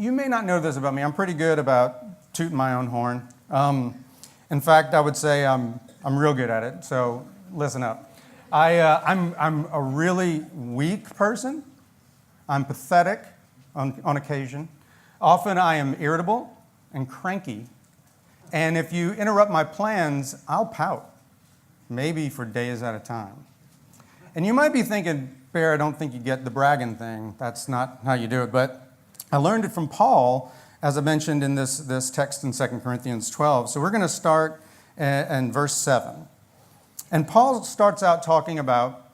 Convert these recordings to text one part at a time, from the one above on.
You may not know this about me. I'm pretty good about tooting my own horn. In fact, I would say I'm real good at it, so listen up. I'm a really weak person. I'm pathetic on occasion. Often I am irritable and cranky. And if you interrupt my plans, I'll pout, maybe for days at a time. And you might be thinking, Bear, I don't think you get the bragging thing. That's not how you do it. But I learned it from Paul, as I mentioned in this text in 2 Corinthians 12. So we're going to start in verse 7. And Paul starts out talking about,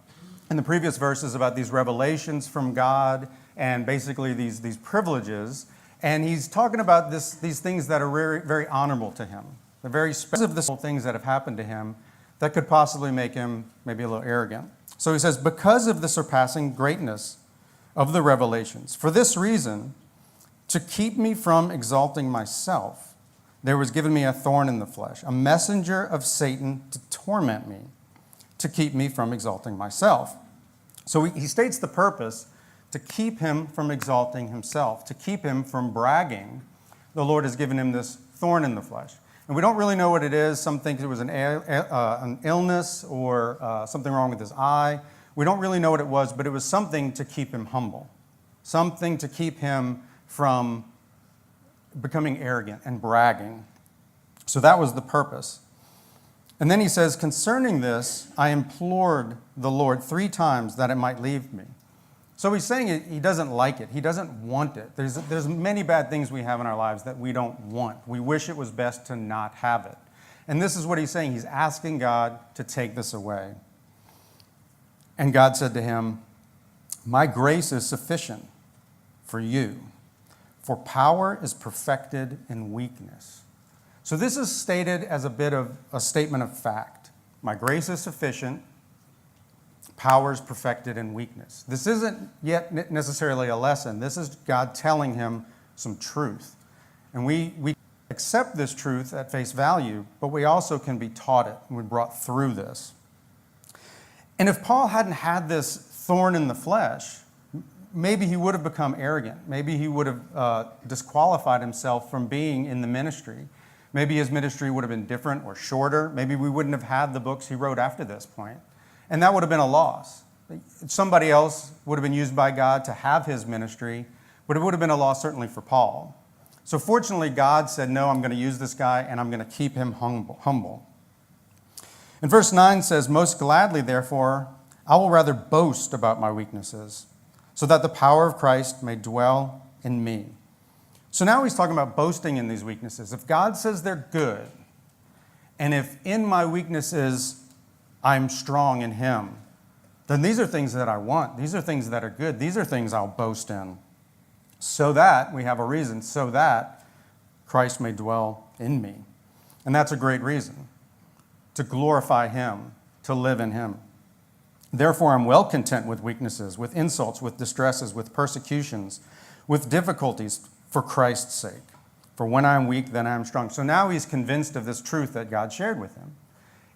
in the previous verses, about these revelations from God and basically these privileges. And he's talking about these things that are very, very honorable to him. The very specific things that have happened to him that could possibly make him maybe a little arrogant. So he says, because of the surpassing greatness of the revelations, for this reason, to keep me from exalting myself, there was given me a thorn in the flesh, a messenger of Satan to torment me, to keep me from exalting myself. So he states the purpose, to keep him from exalting himself, to keep him from bragging. The Lord has given him this thorn in the flesh. And we don't really know what it is. Some think it was an illness or something wrong with his eye. We don't really know what it was, but it was something to keep him humble, something to keep him from becoming arrogant and bragging. So that was the purpose. And then he says, concerning this, I implored the Lord 3 times that it might leave me. So he's saying he doesn't like it. He doesn't want it. There's many bad things we have in our lives that we don't want. We wish it was best to not have it. And this is what he's saying. He's asking God to take this away. And God said to him, my grace is sufficient for you, for power is perfected in weakness. So this is stated as a bit of a statement of fact. My grace is sufficient. Power is perfected in weakness. This isn't yet necessarily a lesson. This is God telling him some truth. And we accept this truth at face value, but we also can be taught it and we're brought through this. And if Paul hadn't had this thorn in the flesh, maybe he would have become arrogant. Maybe he would have disqualified himself from being in the ministry. Maybe his ministry would have been different or shorter. Maybe we wouldn't have had the books he wrote after this point. And that would have been a loss. Somebody else would have been used by God to have his ministry, but it would have been a loss certainly for Paul. So fortunately, God said, no, I'm going to use this guy and I'm going to keep him humble. And verse 9 says, most gladly, therefore, I will rather boast about my weaknesses, so that the power of Christ may dwell in me. So now he's talking about boasting in these weaknesses. If God says they're good, and if in my weaknesses I'm strong in him, then these are things that I want. These are things that are good. These are things I'll boast in. So that, we have a reason, so that Christ may dwell in me. And that's a great reason, to glorify him, to live in him. Therefore, I'm well content with weaknesses, with insults, with distresses, with persecutions, with difficulties for Christ's sake. For when I am weak, then I am strong. So now he's convinced of this truth that God shared with him.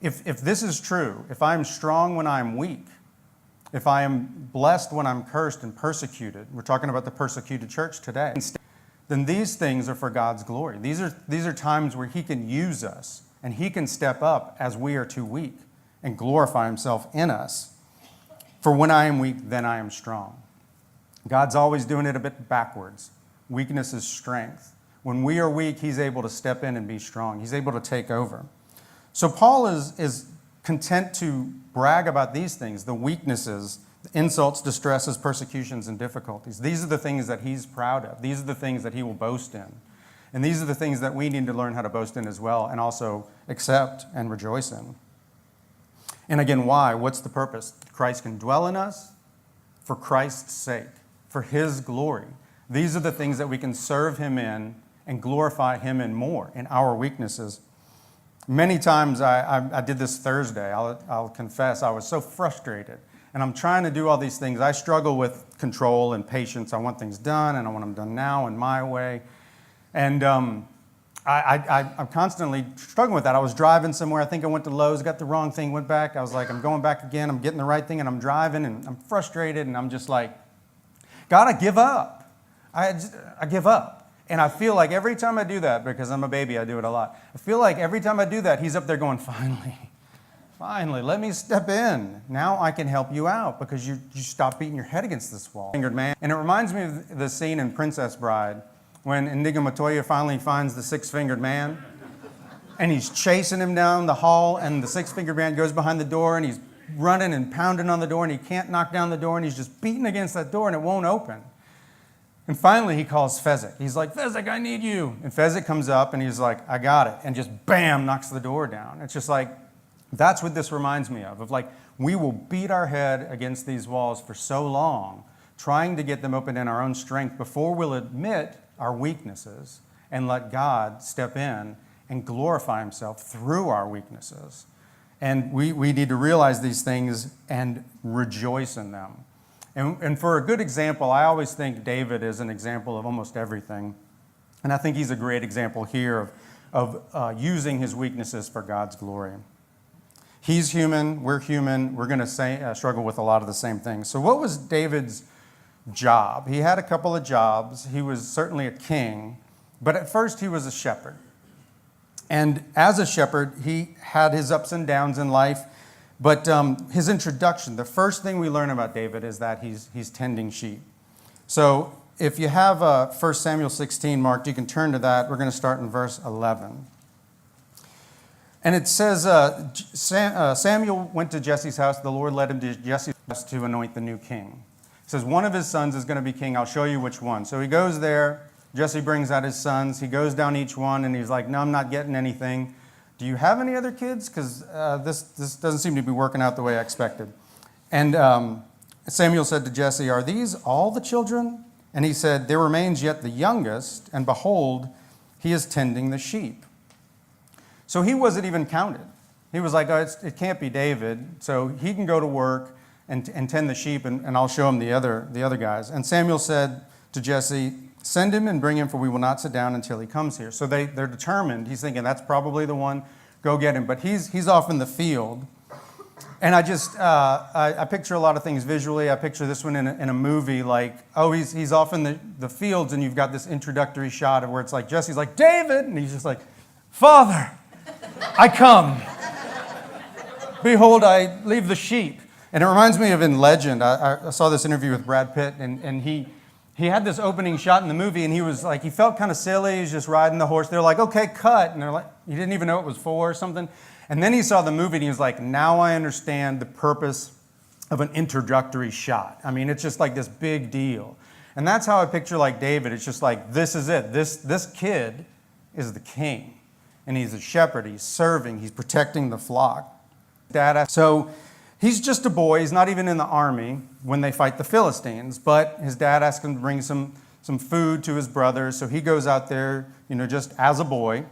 If this is true, if I'm strong when I'm weak, if I am blessed when I'm cursed and persecuted, we're talking about the persecuted church today, then these things are for God's glory. These are times where he can use us and he can step up as we are too weak and glorify himself in us. For when I am weak, then I am strong. God's always doing it a bit backwards. Weakness is strength. When we are weak, he's able to step in and be strong. He's able to take over. So Paul is content to brag about these things, the weaknesses, the insults, distresses, persecutions, and difficulties. These are the things that he's proud of. These are the things that he will boast in. And these are the things that we need to learn how to boast in as well and also accept and rejoice in. And again, why? What's the purpose? Christ can dwell in us for Christ's sake, for his glory. These are the things that we can serve him in and glorify him in more in our weaknesses. Many times I did this Thursday. I'll confess I was so frustrated. And I'm trying to do all these things. I struggle with control and patience. I want things done, and I want them done now in my way. And I'm constantly struggling with that. I was driving somewhere. I think I went to Lowe's, got the wrong thing, went back. I was like, I'm going back again. I'm getting the right thing, and I'm driving, and I'm frustrated, and I'm just like, God, I give up. I give up. And I feel like every time I do that, because I'm a baby, I do it a lot. I feel like every time I do that, he's up there going, finally, let me step in. Now I can help you out because you stop beating your head against this wall. Fingered man. And it reminds me of the scene in Princess Bride when Inigo Montoya finally finds the six-fingered man. And he's chasing him down the hall, and the six-fingered man goes behind the door, and he's running and pounding on the door, and he can't knock down the door, and he's just beating against that door, and it won't open. And finally, he calls Fezzik. He's like, Fezzik, I need you. And Fezzik comes up, and he's like, I got it. And just bam, knocks the door down. It's just like, that's what this reminds me of like, we will beat our head against these walls for so long, trying to get them open in our own strength before we'll admit our weaknesses and let God step in and glorify himself through our weaknesses. And we need to realize these things and rejoice in them. And for a good example, I always think David is an example of almost everything. And I think he's a great example here of using his weaknesses for God's glory. He's human, we're going to struggle with a lot of the same things. So what was David's job? He had a couple of jobs. He was certainly a king, but at first he was a shepherd. And as a shepherd, he had his ups and downs in life. But his introduction, the first thing we learn about David is that he's tending sheep. So if you have 1 Samuel 16 marked, you can turn to that. We're going to start in verse 11. And it says, Samuel went to Jesse's house. The Lord led him to Jesse's house to anoint the new king. It says, one of his sons is going to be king. I'll show you which one. So he goes there. Jesse brings out his sons. He goes down each one, and he's like, no, I'm not getting anything. Do you have any other kids? Because this doesn't seem to be working out the way I expected. And Samuel said to Jesse, are these all the children? And he said, there remains yet the youngest, and behold, he is tending the sheep. So he wasn't even counted. He was like, oh, it can't be David, so he can go to work and tend the sheep, and I'll show him the other guys. And Samuel said to Jesse, send him and bring him, for we will not sit down until he comes here. So they're determined. He's thinking, that's probably the one. Go get him. But he's off in the field. And I picture a lot of things visually. I picture this one in a movie, like, oh, he's off in the fields, and you've got this introductory shot of where it's like, Jesse's like, David! And he's just like, Father, I come. Behold, I leave the sheep. And it reminds me of in Legend. I saw this interview with Brad Pitt, and he had this opening shot in the movie, and he was like, he felt kind of silly. He's just riding the horse. They're like, okay, cut. And they're like, he didn't even know it was for or something. And then he saw the movie, and he was like, now I understand the purpose of an introductory shot. I mean, it's just like this big deal. And that's how I picture like David. It's just like, this is it. This kid is the king. And he's a shepherd. He's serving. He's protecting the flock. So he's just a boy. He's not even in the army when they fight the Philistines. But his dad asked him to bring some food to his brothers. So he goes out there, just as a boy.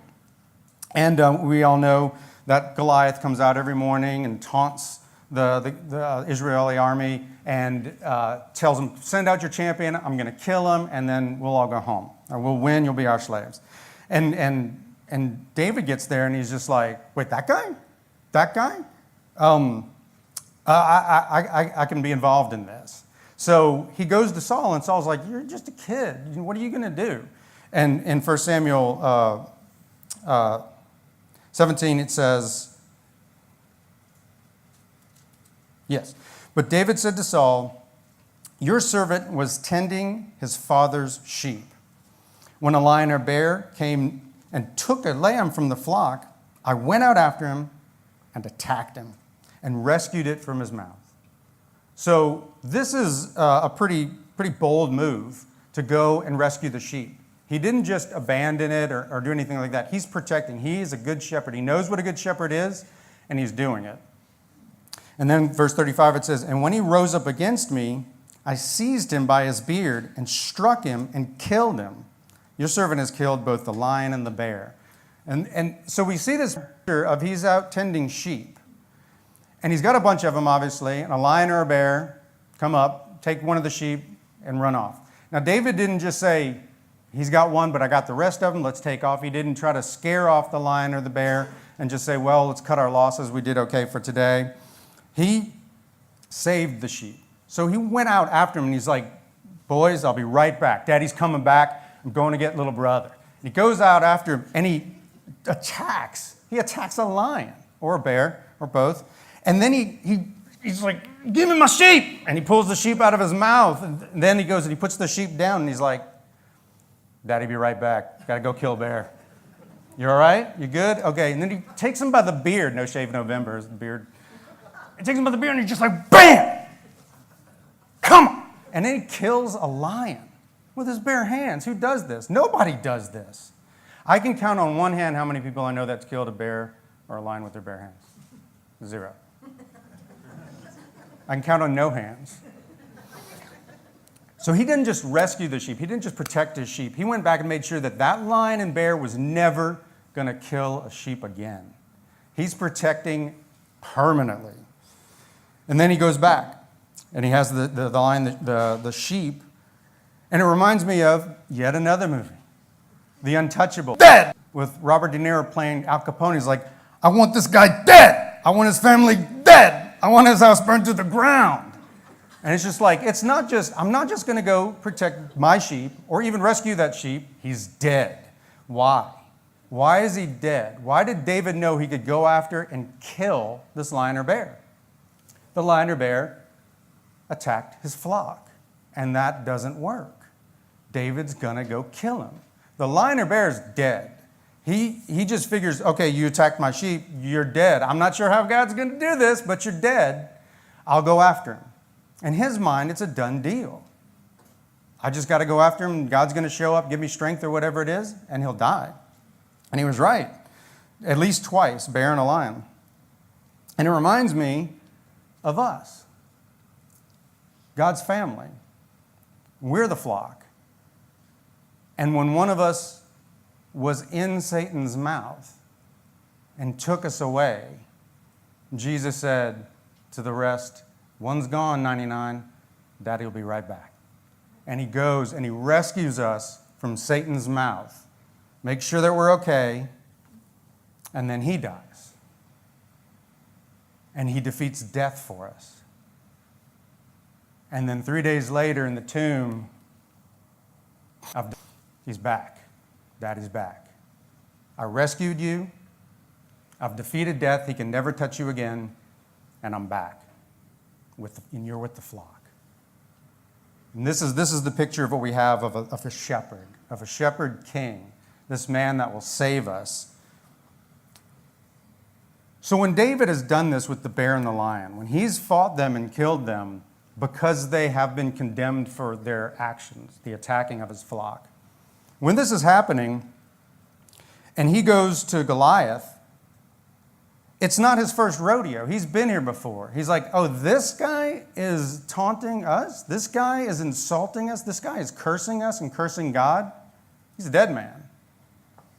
And we all know that Goliath comes out every morning and taunts the Israeli army and tells them, send out your champion. I'm going to kill him, and then we'll all go home. Or we'll win. You'll be our slaves. And David gets there, and he's just like, wait, that guy? That guy? I can be involved in this. So he goes to Saul, and Saul's like, you're just a kid. What are you going to do? And in 1 Samuel 17, it says, yes. But David said to Saul, your servant was tending his father's sheep. When a lion or bear came and took a lamb from the flock, I went out after him and attacked him and rescued it from his mouth. So this is a pretty bold move to go and rescue the sheep. He didn't just abandon it or do anything like that. He's protecting. He's a good shepherd. He knows what a good shepherd is, and he's doing it. And then verse 35, it says, and when he rose up against me, I seized him by his beard and struck him and killed him. Your servant has killed both the lion and the bear. And so we see this picture of he's out tending sheep. And he's got a bunch of them, obviously, and a lion or a bear come up, take one of the sheep, and run off. Now, David didn't just say, he's got one, but I got the rest of them, let's take off. He didn't try to scare off the lion or the bear and just say, well, let's cut our losses. We did okay for today. He saved the sheep. So he went out after him, and he's like, boys, I'll be right back. Daddy's coming back. I'm going to get little brother. And he goes out after him, and he attacks. He attacks a lion or a bear or both. And then he's like, give me my sheep. And he pulls the sheep out of his mouth. And then he goes and he puts the sheep down, and he's like, Daddy, be right back. Got to go kill a bear. You all right? You good? Okay. And then he takes him by the beard. No shave November is the beard. He takes him by the beard, and he's just like, bam! Come on! And then he kills a lion with his bare hands. Who does this? Nobody does this. I can count on one hand how many people I know that's killed a bear or a lion with their bare hands. 0. I can count on no hands. So he didn't just rescue the sheep. He didn't just protect his sheep. He went back and made sure that that lion and bear was never going to kill a sheep again. He's protecting permanently. And then he goes back, and he has the lion, the sheep. And it reminds me of yet another movie, The Untouchable. Dead! With Robert De Niro playing Al Capone. He's like, I want this guy dead. I want his family dead. I want his house burned to the ground. And it's just like, I'm not just going to go protect my sheep or even rescue that sheep. He's dead. Why? Why is he dead? Why did David know he could go after and kill this lion or bear? The lion or bear attacked his flock, and that doesn't work. David's going to go kill him. The lion or bear is dead. He just figures, okay, you attacked my sheep, you're dead. I'm not sure how God's going to do this, but you're dead. I'll go after him. In his mind, it's a done deal. I just got to go after him. God's going to show up, give me strength or whatever it is, and he'll die. And he was right. At least twice, bear and a lion. And it reminds me of us. God's family. We're the flock. And when one of us was in Satan's mouth and took us away, Jesus said to the rest, one's gone, 99, Daddy will be right back. And he goes and he rescues us from Satan's mouth, makes sure that we're okay, and then he dies. And he defeats death for us. And then 3 days later in the tomb, he's back. Daddy's back. I rescued you. I've defeated death. He can never touch you again. And I'm back. And you're with the flock. And this is the picture of what we have of a shepherd king, this man that will save us. So when David has done this with the bear and the lion, when he's fought them and killed them because they have been condemned for their actions, the attacking of his flock, when this is happening and he goes to Goliath, it's not his first rodeo. He's been here before. He's like, oh, this guy is taunting us? This guy is insulting us? This guy is cursing us and cursing God? He's a dead man.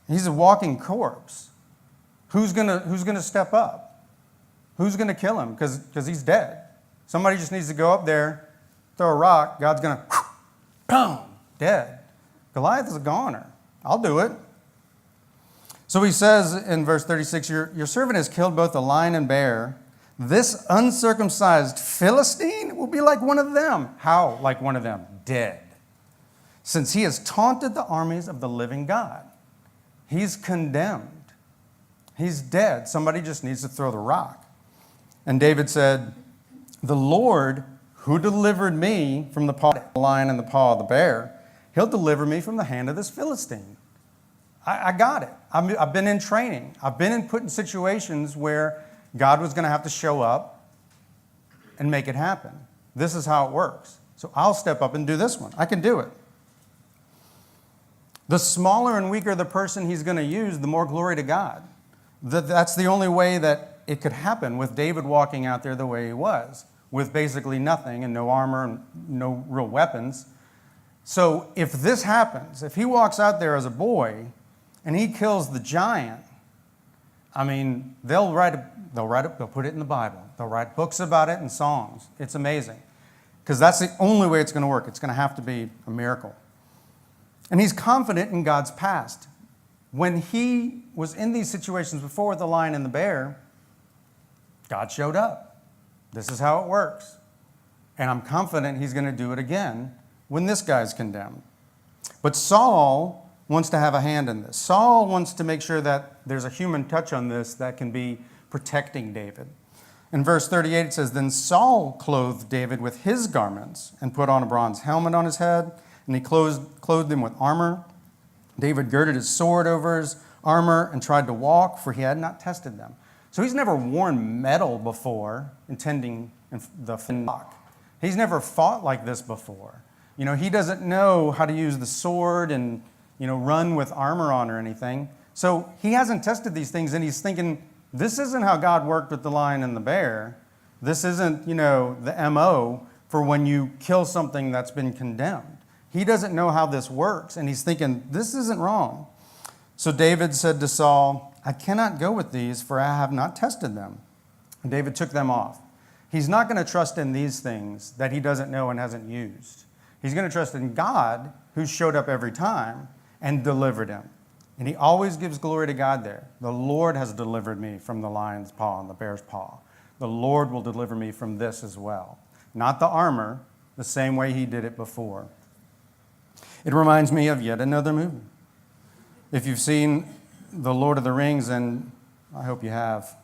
He's a walking corpse. Who's gonna step up? Who's gonna kill him? Because he's dead. Somebody just needs to go up there, throw a rock. God's gonna, boom, dead. Goliath is a goner. I'll do it. So he says in verse 36, your servant has killed both the lion and bear. This uncircumcised Philistine will be like one of them. How like one of them? Dead. Since he has taunted the armies of the living God. He's condemned. He's dead. Somebody just needs to throw the rock. And David said, the Lord who delivered me from the paw of the lion and the paw of the bear, he'll deliver me from the hand of this Philistine. I got it. I've been in training. I've been put in situations where God was going to have to show up and make it happen. This is how it works. So I'll step up and do this one. I can do it. The smaller and weaker the person he's going to use, the more glory to God. That's the only way that it could happen with David walking out there the way he was, with basically nothing and no armor and no real weapons. So if this happens, if he walks out there as a boy and he kills the giant, I mean, they'll put it in the Bible. They'll write books about it and songs. It's amazing. Because that's the only way it's going to work. It's going to have to be a miracle. And he's confident in God's past. When he was in these situations before with the lion and the bear, God showed up. This is how it works. And I'm confident he's going to do it again when this guy's condemned. But Saul wants to have a hand in this. Saul wants to make sure that there's a human touch on this that can be protecting David. In verse 38, it says, Then Saul clothed David with his garments and put on a bronze helmet on his head, and he clothed him with armor. David girded his sword over his armor and tried to walk, for he had not tested them. So he's never worn metal before, intending the flock. He's never fought like this before. He doesn't know how to use the sword and, run with armor on or anything. So he hasn't tested these things, and he's thinking, this isn't how God worked with the lion and the bear. This isn't, the MO for when you kill something that's been condemned. He doesn't know how this works, and he's thinking, this isn't wrong. So David said to Saul, I cannot go with these, for I have not tested them. And David took them off. He's not going to trust in these things that he doesn't know and hasn't used. He's going to trust in God, who showed up every time and delivered him. And he always gives glory to God there. The Lord has delivered me from the lion's paw and the bear's paw. The Lord will deliver me from this as well. Not the armor, the same way he did it before. It reminds me of yet another movie. If you've seen The Lord of the Rings, and I hope you have,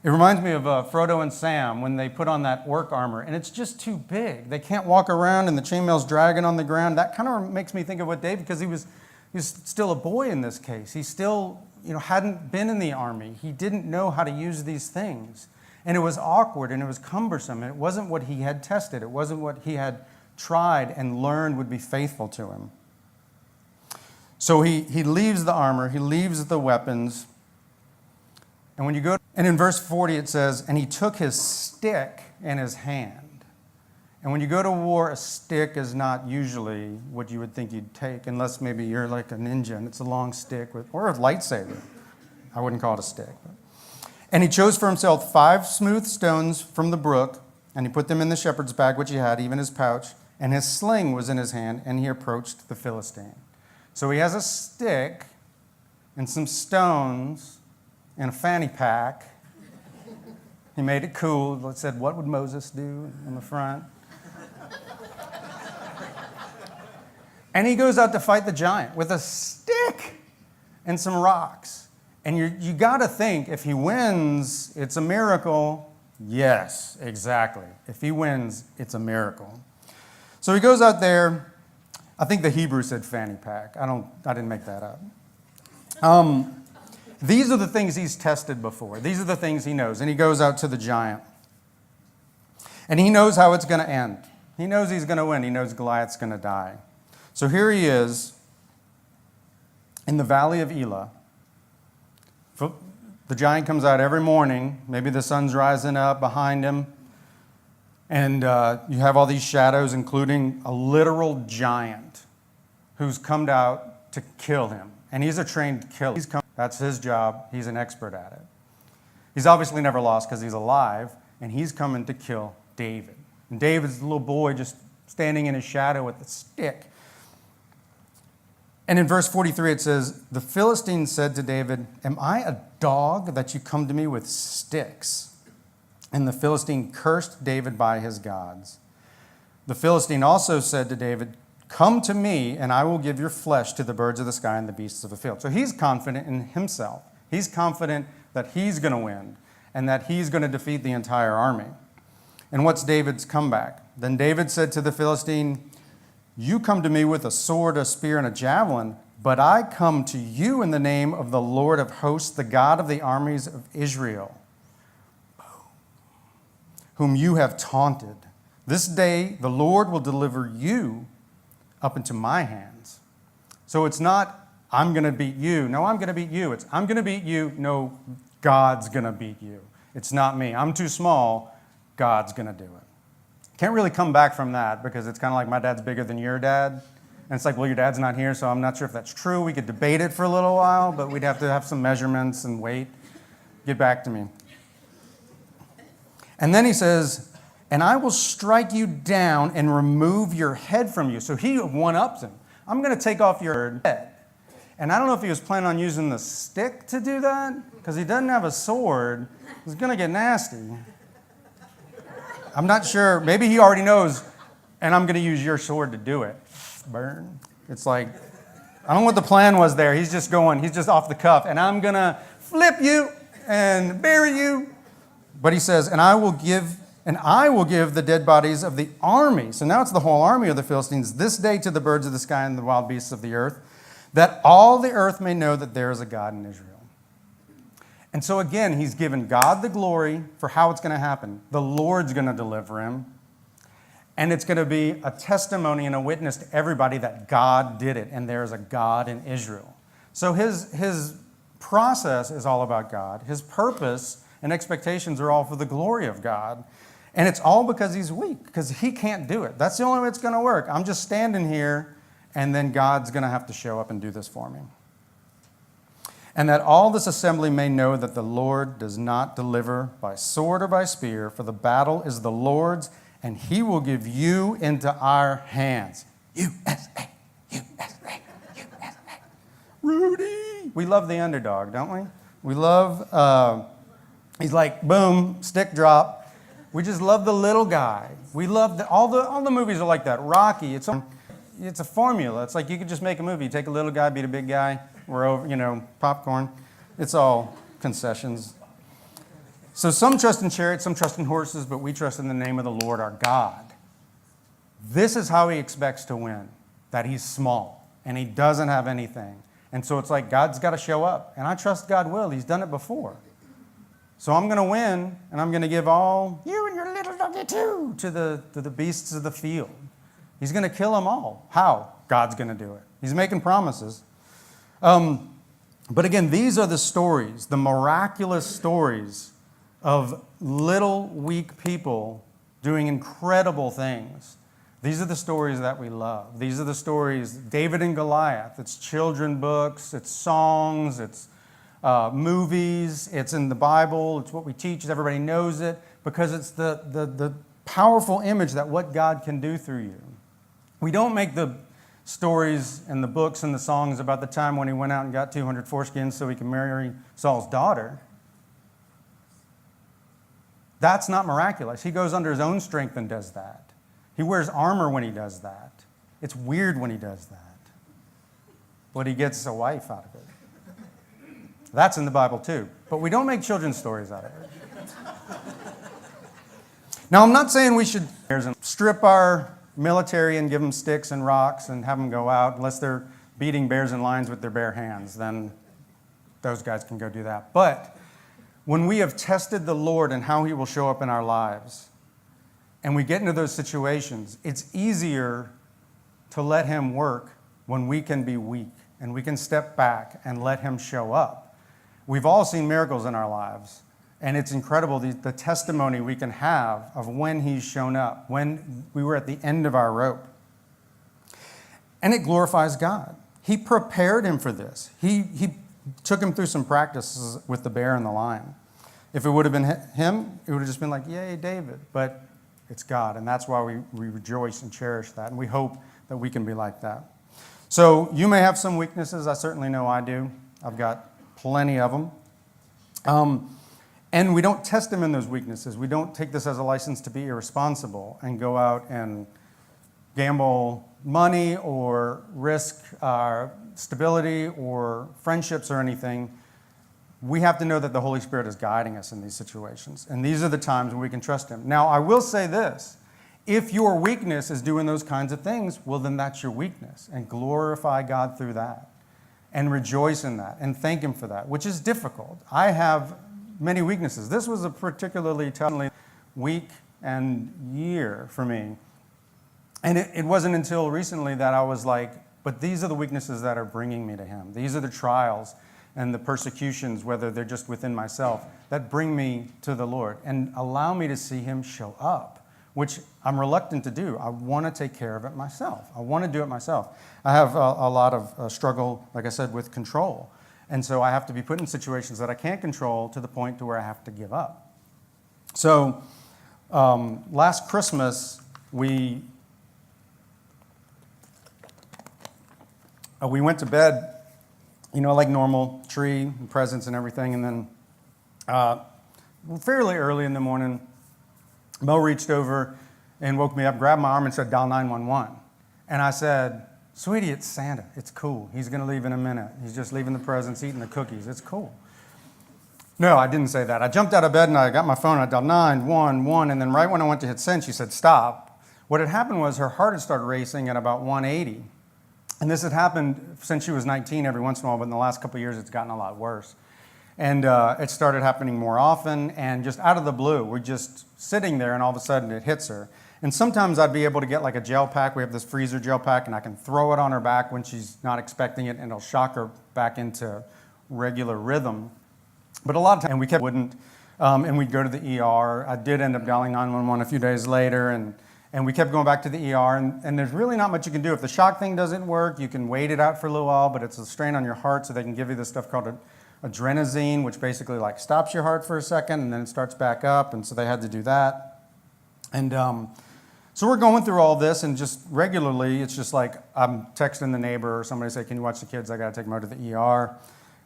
it reminds me of Frodo and Sam when they put on that orc armor, and it's just too big. They can't walk around, and the chainmail's dragging on the ground. That kind of makes me think of what David, because he was still a boy in this case. He still, hadn't been in the army. He didn't know how to use these things, and it was awkward and it was cumbersome. And it wasn't what he had tested. It wasn't what he had tried and learned would be faithful to him. So he leaves the armor. He leaves the weapons. And in verse 40 it says, and he took his stick in his hand. And when you go to war, a stick is not usually what you would think you'd take, unless maybe you're like a ninja and it's a long stick, or a lightsaber. I wouldn't call it a stick. And he chose for himself 5 smooth stones from the brook, and he put them in the shepherd's bag which he had, even his pouch, and his sling was in his hand, and he approached the Philistine. So he has a stick and some stones and a fanny pack. He made it cool. It said, what would Moses do in the front? And he goes out to fight the giant with a stick and some rocks. And you got to think, if he wins, it's a miracle. Yes, exactly. If he wins, it's a miracle. So he goes out there. I think the Hebrew said fanny pack. I didn't make that up. These are the things he's tested before. These are the things he knows. And he goes out to the giant. And he knows how it's going to end. He knows he's going to win. He knows Goliath's going to die. So here he is in the valley of Elah. The giant comes out every morning. Maybe the sun's rising up behind him. And you have all these shadows, including a literal giant who's come out to kill him. And he's a trained killer. That's his job. He's an expert at it. He's obviously never lost because he's alive, and he's coming to kill David. And David's the little boy just standing in his shadow with a stick. And in verse 43 it says, the Philistine said to David, am I a dog that you come to me with sticks? And the Philistine cursed David by his gods. The Philistine also said to David, come to me, and I will give your flesh to the birds of the sky and the beasts of the field. So he's confident in himself. He's confident that he's going to win and that he's going to defeat the entire army. And what's David's comeback? Then David said to the Philistine, you come to me with a sword, a spear, and a javelin, but I come to you in the name of the Lord of hosts, the God of the armies of Israel, whom you have taunted. This day the Lord will deliver you up into my hands. So it's not, I'm going to beat you. No, I'm going to beat you. It's, I'm going to beat you. No, God's going to beat you. It's not me. I'm too small. God's going to do it. Can't really come back from that because it's kind of like my dad's bigger than your dad. And it's like, well, your dad's not here, so I'm not sure if that's true. We could debate it for a little while, but we'd have to have some measurements and wait. Get back to me. And then he says, and I will strike you down and remove your head from you. So he one-ups him. I'm going to take off your head. And I don't know if he was planning on using the stick to do that, because he doesn't have a sword. It's going to get nasty. I'm not sure. Maybe he already knows and I'm going to use your sword to do it. Burn. It's like, I don't know what the plan was there. He's just off the cuff, and I'm going to flip you and bury you. But he says, and I will give the dead bodies of the army. So now it's the whole army of the Philistines this day to the birds of the sky and the wild beasts of the earth, that all the earth may know that there is a God in Israel. And so again, he's given God the glory for how it's going to happen. The Lord's going to deliver him. And it's going to be a testimony and a witness to everybody that God did it, and there's a God in Israel. So his process is all about God. His purpose and expectations are all for the glory of God. And it's all because he's weak, because he can't do it. That's the only way it's going to work. I'm just standing here, and then God's going to have to show up and do this for me. And that all this assembly may know that the Lord does not deliver by sword or by spear, for the battle is the Lord's, and he will give you into our hands. USA, USA, USA. Rudy! We love the underdog, don't we? We love, he's like, boom, stick drop. We just love the little guy. We love all the movies are like that. Rocky, it's a formula. It's like you could just make a movie. Take a little guy, beat a big guy. We're over, popcorn. It's all concessions. So some trust in chariots, some trust in horses, but we trust in the name of the Lord our God. This is how he expects to win, that he's small and he doesn't have anything. And so it's like God's got to show up. And I trust God will. He's done it before. So I'm going to win, and I'm going to give all, you and your little doggy too, to the beasts of the field. He's going to kill them all. How? God's going to do it. He's making promises. But again, these are the stories, the miraculous stories of little weak people doing incredible things. These are the stories that we love. These are the stories, David and Goliath. It's children books, it's songs, it's movies, it's in the Bible, it's what we teach, everybody knows it, because it's the powerful image that what God can do through you. We don't make the stories and the books and the songs about the time when he went out and got 200 foreskins so he could marry Saul's daughter. That's not miraculous. He goes under his own strength and does that. He wears armor when he does that. It's weird when he does that. But he gets a wife out of it. That's in the Bible too. But we don't make children's stories out of it. Now, I'm not saying we should strip our military and give them sticks and rocks and have them go out, unless they're beating bears and lions with their bare hands. Then those guys can go do that. But when we have tested the Lord and how he will show up in our lives, and we get into those situations, it's easier to let him work when we can be weak and we can step back and let him show up. We've all seen miracles in our lives, and it's incredible the testimony we can have of when he's shown up, when we were at the end of our rope. And it glorifies God. He prepared him for this. He took him through some practices with the bear and the lion. If it would have been him, it would have just been like, yay, David. But it's God, and that's why we rejoice and cherish that, and we hope that we can be like that. So you may have some weaknesses. I certainly know I do. I've got plenty of them. And we don't test them in those weaknesses. We don't take this as a license to be irresponsible and go out and gamble money or risk stability or friendships or anything. We have to know that the Holy Spirit is guiding us in these situations. And these are the times when we can trust him. Now, I will say this. If your weakness is doing those kinds of things, well, then that's your weakness. And glorify God through that. And rejoice in that. And thank him for that, which is difficult. I have many weaknesses. This was a particularly tough week and year for me. And it wasn't until recently that I was like, but these are the weaknesses that are bringing me to him. These are the trials and the persecutions, whether they're just within myself, that bring me to the Lord and allow me to see him show up, which I'm reluctant to do. I want to take care of it myself. I want to do it myself. I have a lot of struggle, like I said, with control. And so I have to be put in situations that I can't control to the point to where I have to give up. So last Christmas, we went to bed, like normal, tree and presents and everything. And then fairly early in the morning, Mel reached over and woke me up, grabbed my arm and said, dial 911. And I said, sweetie, it's Santa. It's cool. He's going to leave in a minute. He's just leaving the presents, eating the cookies. It's cool. No, I didn't say that. I jumped out of bed and I got my phone. I dialed 911, and then right when I went to hit send, she said, stop. What had happened was her heart had started racing at about 180. And this had happened since she was 19 every once in a while, but in the last couple of years, it's gotten a lot worse. And it started happening more often, and just out of the blue, we're just sitting there, and all of a sudden it hits her. And sometimes I'd be able to get like a gel pack. We have this freezer gel pack, and I can throw it on her back when she's not expecting it, and it'll shock her back into regular rhythm. But a lot of times, and we wouldn't, and we'd go to the ER. I did end up dialing 911 a few days later, and we kept going back to the ER, and there's really not much you can do. If the shock thing doesn't work, you can wait it out for a little while, but it's a strain on your heart, so they can give you this stuff called adrenaline, which basically like stops your heart for a second, and then it starts back up, and so they had to do that. And so we're going through all this, and just regularly, it's just like I'm texting the neighbor or somebody say, can you watch the kids? I got to take them out to the ER.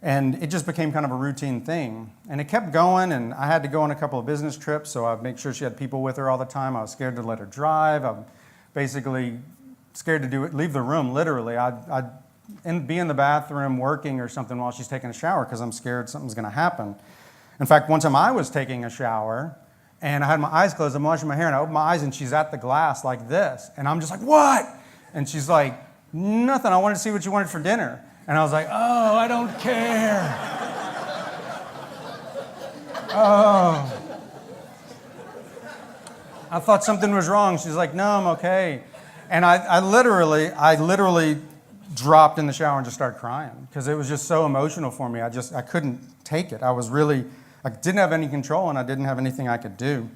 And it just became kind of a routine thing. And it kept going, and I had to go on a couple of business trips, so I'd make sure she had people with her all the time. I was scared to let her drive. I'm basically scared to leave the room, literally. I'd be in the bathroom working or something while she's taking a shower because I'm scared something's going to happen. In fact, one time I was taking a shower, and I had my eyes closed. I'm washing my hair, and I opened my eyes, and she's at the glass like this. And I'm just like, what? And she's like, nothing. I wanted to see what you wanted for dinner. And I was like, oh, I don't care. Oh. I thought something was wrong. She's like, no, I'm okay. And I literally dropped in the shower and just started crying because it was just so emotional for me. I couldn't take it. I didn't have any control, and I didn't have anything I could do.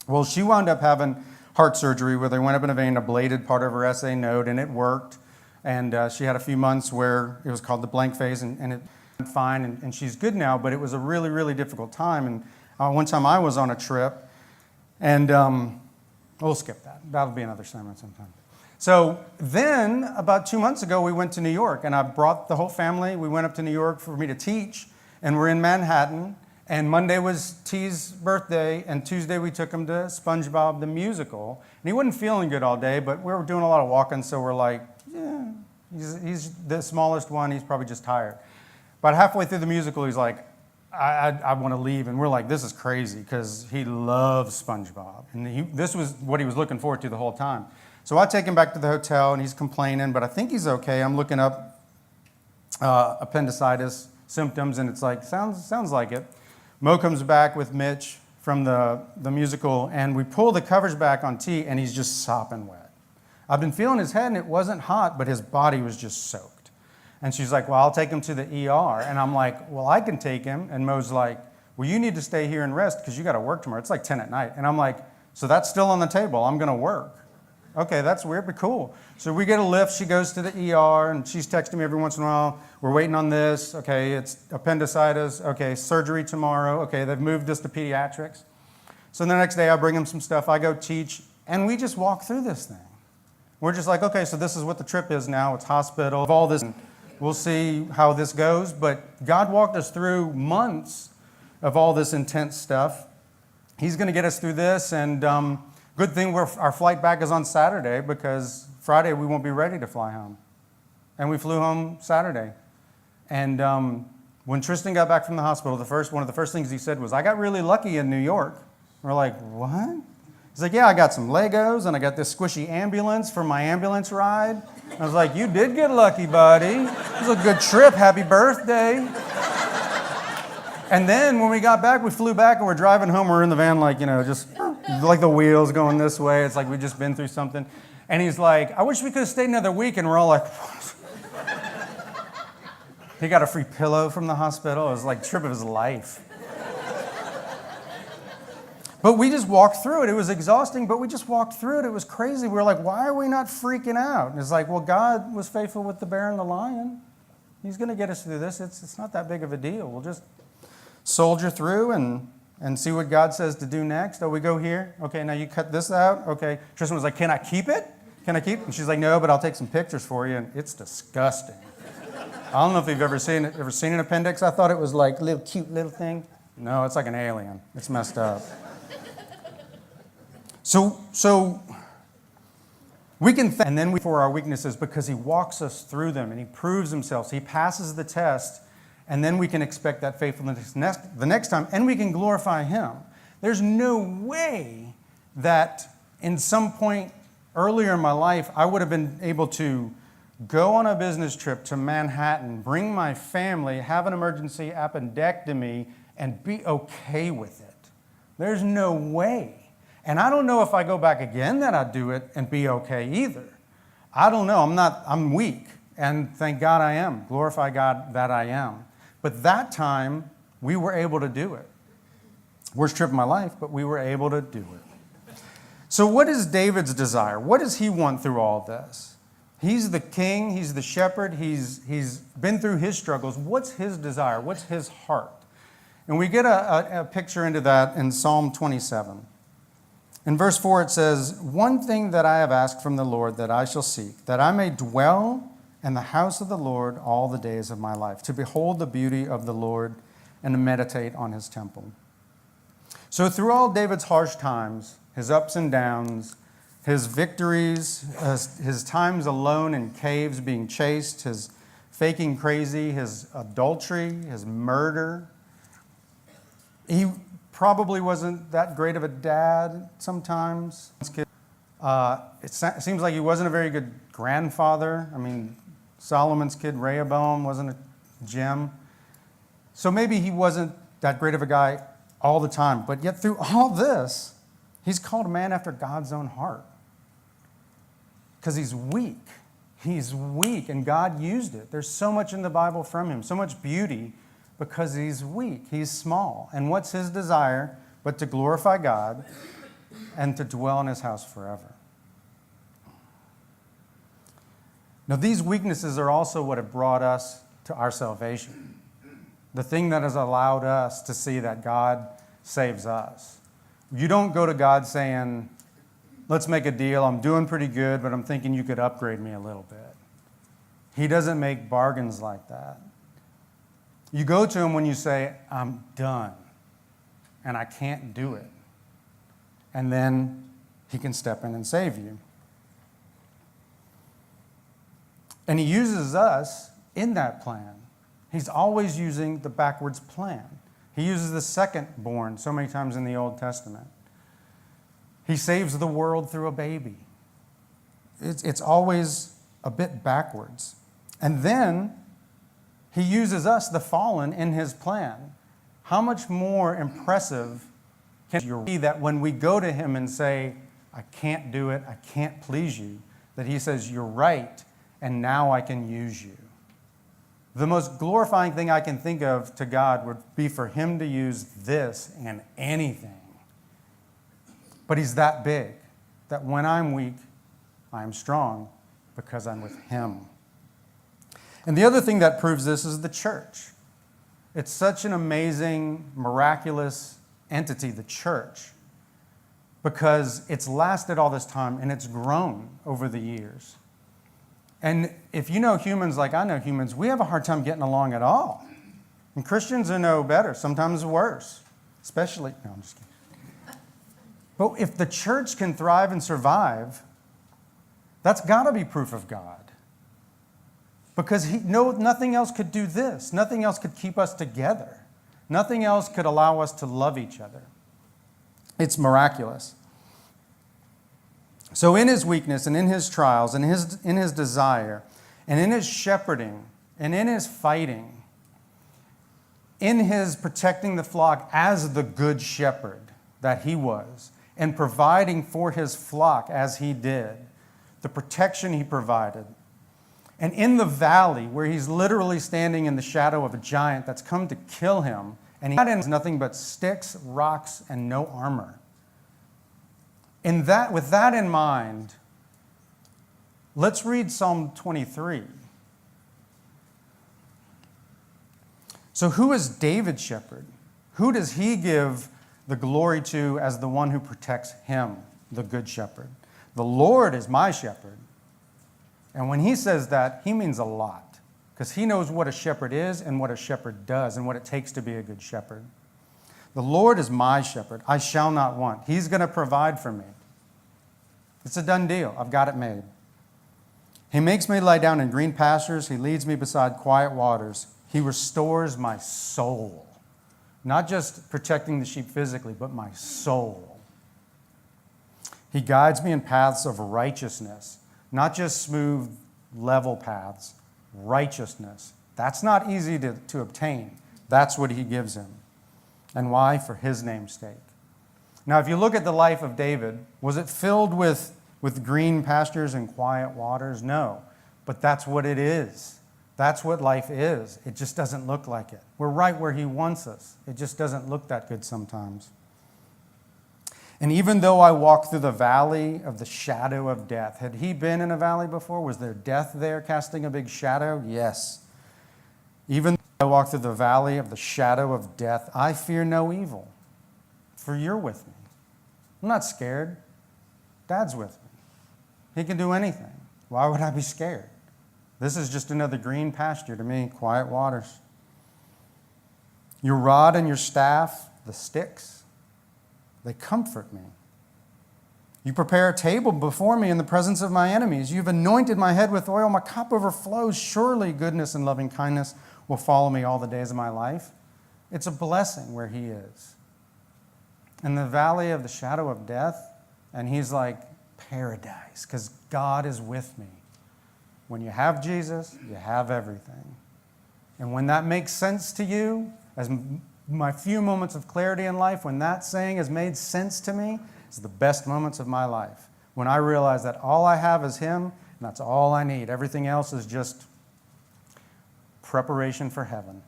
Well, she wound up having heart surgery where they went up in a vein, ablated part of her SA node, and it worked. And she had a few months where it was called the blank phase, and it went fine, and she's good now, but it was a really, really difficult time. And one time I was on a trip, and we'll skip that. That'll be another sermon sometime. So then, about 2 months ago, we went to New York, and I brought the whole family. We went up to New York for me to teach, and we're in Manhattan, and Monday was T's birthday, and Tuesday we took him to SpongeBob the Musical. And he wasn't feeling good all day, but we were doing a lot of walking, so we're like, yeah, he's the smallest one. He's probably just tired. But halfway through the musical, he's like, I want to leave. And we're like, this is crazy because he loves SpongeBob. And this was what he was looking forward to the whole time. So I take him back to the hotel, and he's complaining, but I think he's okay. I'm looking up appendicitis symptoms, and it's like, sounds like it. Mo comes back with Mitch from the musical, and we pull the covers back on T, and he's just sopping wet. I've been feeling his head, and it wasn't hot, but his body was just soaked. And she's like, well, I'll take him to the ER. And I'm like, well, I can take him. And Mo's like, well, you need to stay here and rest because you got to work tomorrow. It's like 10 at night. And I'm like, so that's still on the table. I'm going to work. Okay, that's weird, but cool. So we get a lift. She goes to the ER, and she's texting me every once in a while. We're waiting on this. Okay, it's appendicitis. Okay, surgery tomorrow. Okay, they've moved us to pediatrics. So the next day, I bring him some stuff. I go teach, and we just walk through this thing. We're just like, okay, so this is what the trip is now. It's hospital, all this. We'll see how this goes. But God walked us through months of all this intense stuff. He's going to get us through this. And good thing our flight back is on Saturday because Friday we won't be ready to fly home. And we flew home Saturday. And when Tristan got back from the hospital, one of the first things he said was, I got really lucky in New York. We're like, what? He's like, yeah, I got some Legos, and I got this squishy ambulance for my ambulance ride. I was like, you did get lucky, buddy. It was a good trip. Happy birthday. And then when we got back, we flew back, and we're driving home. We're in the van, like, just like the wheels going this way. It's like we've just been through something. And he's like, I wish we could have stayed another week. And we're all like, what? He got a free pillow from the hospital. It was like the trip of his life. But we just walked through it. It was exhausting, but we just walked through it. It was crazy. We were like, why are we not freaking out? And it's like, well, God was faithful with the bear and the lion. He's going to get us through this. It's not that big of a deal. We'll just soldier through and see what God says to do next. Oh, we go here. Okay, now you cut this out. Okay. Tristan was like, can I keep it? Can I keep it? And she's like, no, but I'll take some pictures for you. And it's disgusting. I don't know if you've ever seen an appendix. I thought it was like a little cute little thing. No, it's like an alien. It's messed up. So we can, and then we for our weaknesses because he walks us through them and he proves himself. He passes the test, and then we can expect that faithfulness the next time, and we can glorify him. There's no way that in some point earlier in my life I would have been able to go on a business trip to Manhattan, bring my family, have an emergency appendectomy, and be okay with it. There's no way. And I don't know if I go back again that I'd do it and be okay either. I don't know. I'm weak. And thank God I am. Glorify God that I am. But that time, we were able to do it. Worst trip of my life, but we were able to do it. So what is David's desire? What does he want through all this? He's the king. He's the shepherd. He's been through his struggles. What's his desire? What's his heart? And we get a picture into that in Psalm 27. In verse 4 it says, "One thing that I have asked from the Lord that I shall seek, that I may dwell in the house of the Lord all the days of my life, to behold the beauty of the Lord and to meditate on his temple." So through all David's harsh times, his ups and downs, his victories, his times alone in caves being chased, his faking crazy, his adultery, his murder, he probably wasn't that great of a dad sometimes. It seems like he wasn't a very good grandfather. I mean, Solomon's kid, Rehoboam, wasn't a gem. So maybe he wasn't that great of a guy all the time. But yet through all this, he's called a man after God's own heart. Because he's weak. He's weak, and God used it. There's so much in the Bible from him, so much beauty, because he's weak, he's small. And what's his desire but to glorify God and to dwell in his house forever? Now, these weaknesses are also what have brought us to our salvation. The thing that has allowed us to see that God saves us. You don't go to God saying, "Let's make a deal. I'm doing pretty good, but I'm thinking you could upgrade me a little bit." He doesn't make bargains like that. You go to him when you say, "I'm done, and I can't do it." And then he can step in and save you. And he uses us in that plan. He's always using the backwards plan. He uses the second born so many times in the Old Testament. He saves the world through a baby. It's always a bit backwards. And then he uses us, the fallen, in his plan. How much more impressive can you be that when we go to him and say, "I can't do it, I can't please you," that he says, "You're right, and now I can use you." The most glorifying thing I can think of to God would be for him to use this and anything. But he's that big that when I'm weak, I'm strong because I'm with him. And the other thing that proves this is the church. It's such an amazing, miraculous entity, the church, because it's lasted all this time and it's grown over the years. And if you know humans like I know humans, we have a hard time getting along at all. And Christians are no better, sometimes worse, especially, no, I'm just kidding. But if the church can thrive and survive, that's got to be proof of God. Because nothing else could do this. Nothing else could keep us together. Nothing else could allow us to love each other. It's miraculous. So in his weakness and in his trials and in his desire and in his shepherding and in his fighting, in his protecting the flock as the good shepherd that he was and providing for his flock as he did, the protection he provided, and in the valley where he's literally standing in the shadow of a giant that's come to kill him, and he has nothing but sticks, rocks, and no armor. With that in mind, let's read Psalm 23. So who is David's shepherd? Who does he give the glory to as the one who protects him, the good shepherd? The Lord is my shepherd. And when he says that, he means a lot, because he knows what a shepherd is and what a shepherd does and what it takes to be a good shepherd. The Lord is my shepherd. I shall not want. He's going to provide for me. It's a done deal. I've got it made. He makes me lie down in green pastures. He leads me beside quiet waters. He restores my soul. Not just protecting the sheep physically, but my soul. He guides me in paths of righteousness. Not just smooth, level paths. Righteousness. That's not easy to obtain. That's what he gives him. And why? For his name's sake. Now, if you look at the life of David, was it filled with green pastures and quiet waters? No. But that's what it is. That's what life is. It just doesn't look like it. We're right where he wants us. It just doesn't look that good sometimes. And even though I walk through the valley of the shadow of death, had he been in a valley before? Was there death there casting a big shadow? Yes. Even though I walk through the valley of the shadow of death, I fear no evil, for you're with me. I'm not scared. Dad's with me. He can do anything. Why would I be scared? This is just another green pasture to me, quiet waters. Your rod and your staff, the sticks, they comfort me. You prepare a table before me in the presence of my enemies. You've anointed my head with oil. My cup overflows. Surely goodness and loving kindness will follow me all the days of my life. It's a blessing where he is. In the valley of the shadow of death, and he's like paradise, because God is with me. When you have Jesus, you have everything. And when that makes sense to you, as my few moments of clarity in life, when that saying has made sense to me, it's the best moments of my life. When I realize that all I have is him, and that's all I need. Everything else is just preparation for heaven.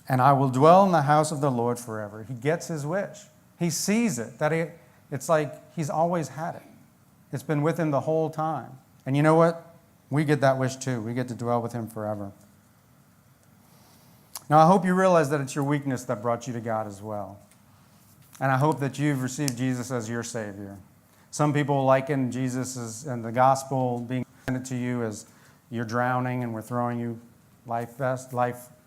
And I will dwell in the house of the Lord forever. He gets his wish. He sees it, it's like he's always had it. It's been with him the whole time. And you know what? We get that wish too. We get to dwell with him forever. Now, I hope you realize that it's your weakness that brought you to God as well. And I hope that you've received Jesus as your Savior. Some people liken Jesus and the gospel being presented to you as you're drowning and we're throwing you life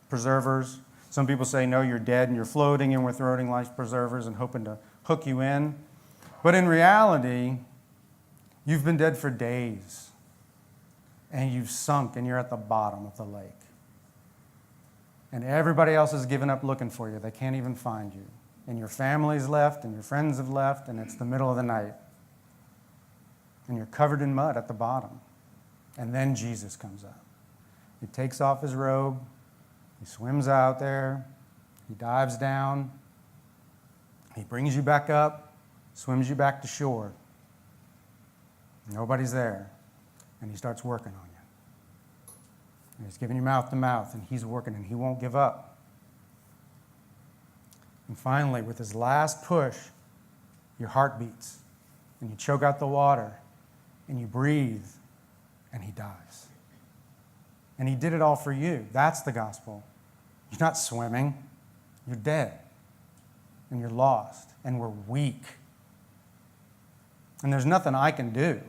preservers. Some people say, no, you're dead and you're floating and we're throwing life preservers and hoping to hook you in. But in reality, you've been dead for days and you've sunk and you're at the bottom of the lake. And everybody else has given up looking for you. They can't even find you. And your family's left and your friends have left and it's the middle of the night. And you're covered in mud at the bottom. And then Jesus comes up. He takes off his robe. He swims out there. He dives down. He brings you back up, swims you back to shore. Nobody's there. And he starts working on you. And he's giving you mouth to mouth, and he's working, and he won't give up. And finally, with his last push, your heart beats, and you choke out the water, and you breathe, and he dies. And he did it all for you. That's the gospel. You're not swimming. You're dead. And you're lost. And we're weak. And there's nothing I can do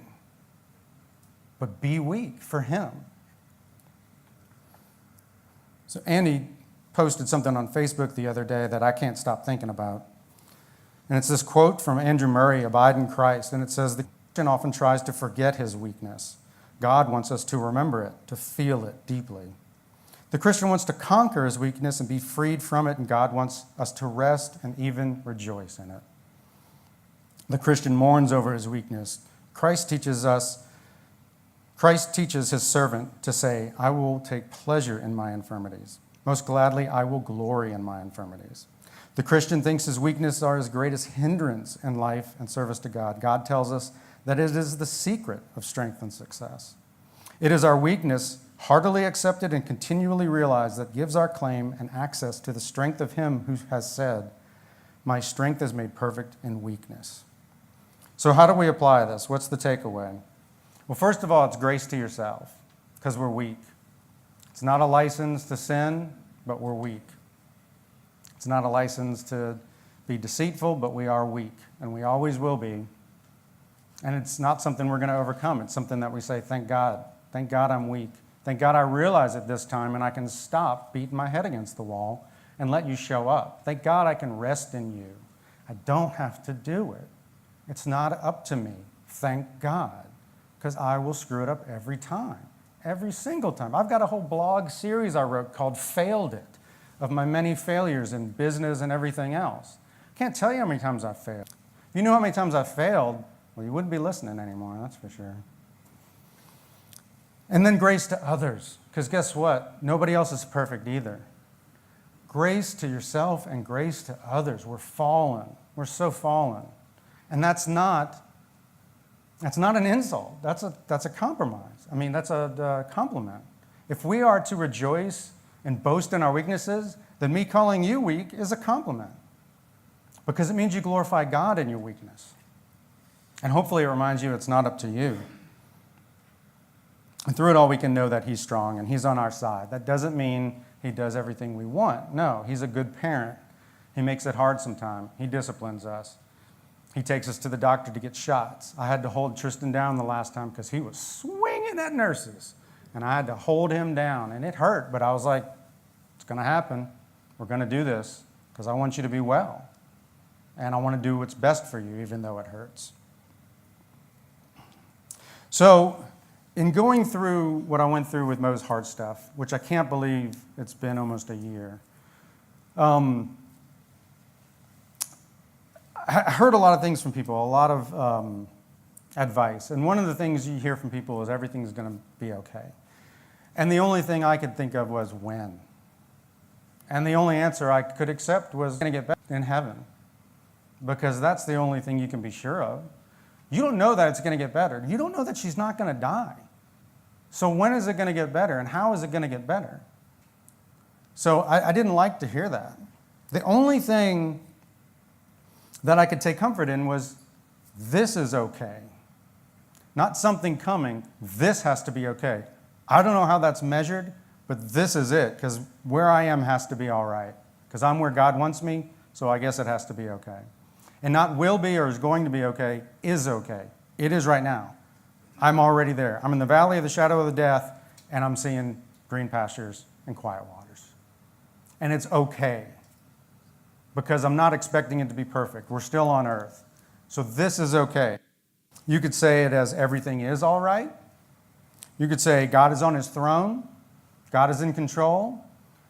but be weak for him. So Andy posted something on Facebook the other day that I can't stop thinking about. And it's this quote from Andrew Murray, Abide in Christ. And it says, the Christian often tries to forget his weakness. God wants us to remember it, to feel it deeply. The Christian wants to conquer his weakness and be freed from it, and God wants us to rest and even rejoice in it. The Christian mourns over his weakness. Christ teaches his servant to say, I will take pleasure in my infirmities. Most gladly, I will glory in my infirmities. The Christian thinks his weaknesses are his greatest hindrance in life and service to God. God tells us that it is the secret of strength and success. It is our weakness, heartily accepted and continually realized, that gives our claim and access to the strength of him who has said, my strength is made perfect in weakness. So how do we apply this? What's the takeaway? Well, first of all, it's grace to yourself, because we're weak. It's not a license to sin, but we're weak. It's not a license to be deceitful, but we are weak, and we always will be. And it's not something we're going to overcome. It's something that we say, thank God. Thank God I'm weak. Thank God I realize it this time, and I can stop beating my head against the wall and let you show up. Thank God I can rest in you. I don't have to do it. It's not up to me. Thank God, because I will screw it up every time, every single time. I've got a whole blog series I wrote called Failed It, of my many failures in business and everything else. I can't tell you how many times I've failed. If you knew how many times I've failed, well, you wouldn't be listening anymore, that's for sure. And then grace to others, because guess what? Nobody else is perfect either. Grace to yourself and grace to others. We're fallen. We're so fallen. And that's not an insult. That's a compromise. I mean, that's a compliment. If we are to rejoice and boast in our weaknesses, then me calling you weak is a compliment, because it means you glorify God in your weakness. And hopefully it reminds you it's not up to you. And through it all, we can know that He's strong and He's on our side. That doesn't mean He does everything we want. No, He's a good parent. He makes it hard sometimes. He disciplines us. He takes us to the doctor to get shots. I had to hold Tristan down the last time because he was swinging at nurses. And I had to hold him down. And it hurt, but I was like, it's going to happen. We're going to do this because I want you to be well. And I want to do what's best for you, even though it hurts. So, in going through what I went through with Mo's heart stuff, which I can't believe it's been almost a year, I heard a lot of things from people, a lot of advice. And one of the things you hear from people is everything's going to be okay. And the only thing I could think of was when. And the only answer I could accept was going to get better in heaven, because that's the only thing you can be sure of. You don't know that it's going to get better. You don't know that she's not going to die. So when is it going to get better, and how is it going to get better? So I didn't like to hear that. The only thing that I could take comfort in was, this is okay. Not something coming. This has to be okay. I don't know how that's measured, but this is it, because where I am has to be all right, because I'm where God wants me, so I guess it has to be okay. And not will be or is going to be okay, is okay. It is right now. I'm already there. I'm in the valley of the shadow of the death, and I'm seeing green pastures and quiet waters. And it's okay, because I'm not expecting it to be perfect. We're still on earth. So this is okay. You could say it as everything is all right. You could say God is on His throne. God is in control.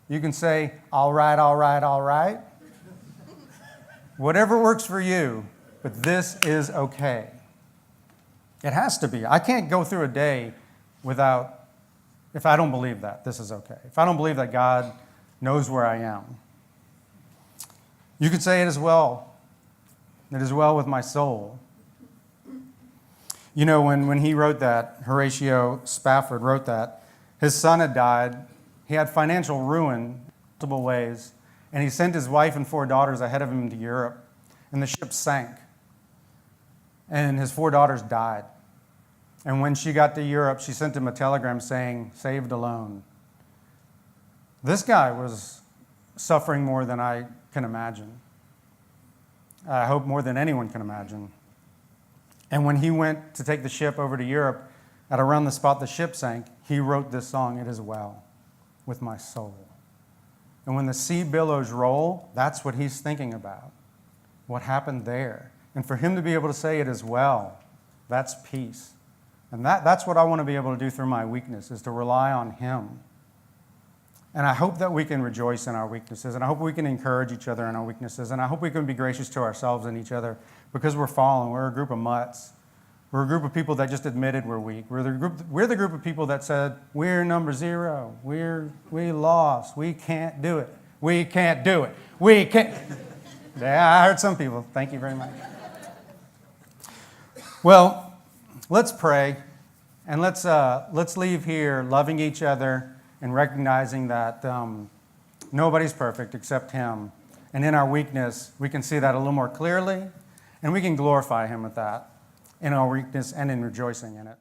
You can say, all right, all right, all right. Whatever works for you, but this is okay. It has to be. I can't go through a day if I don't believe that this is okay. If I don't believe that God knows where I am. You could say it as well. It is well with my soul. You know, when he wrote that, Horatio Spafford wrote that, his son had died. He had financial ruin multiple ways, and he sent his wife and 4 daughters ahead of him to Europe, and the ship sank. And his 4 daughters died. And when she got to Europe, she sent him a telegram saying, saved alone. This guy was suffering more than I can imagine. I hope more than anyone can imagine. And when he went to take the ship over to Europe, at around the spot the ship sank, he wrote this song, It Is Well with My Soul. And when the sea billows roll, that's what he's thinking about. What happened there. And for him to be able to say it is well, that's peace. And that's what I want to be able to do through my weakness, is to rely on Him. And I hope that we can rejoice in our weaknesses, and I hope we can encourage each other in our weaknesses, and I hope we can be gracious to ourselves and each other, because we're fallen. We're a group of mutts. We're a group of people that just admitted we're weak. We're the group of people that said, we're number 0. We lost. We can't do it. We can't do it. We can't. Yeah, I heard some people. Thank you very much. Well, let's pray, and let's leave here loving each other and recognizing that nobody's perfect except Him. And in our weakness, we can see that a little more clearly, and we can glorify Him with that in our weakness and in rejoicing in it.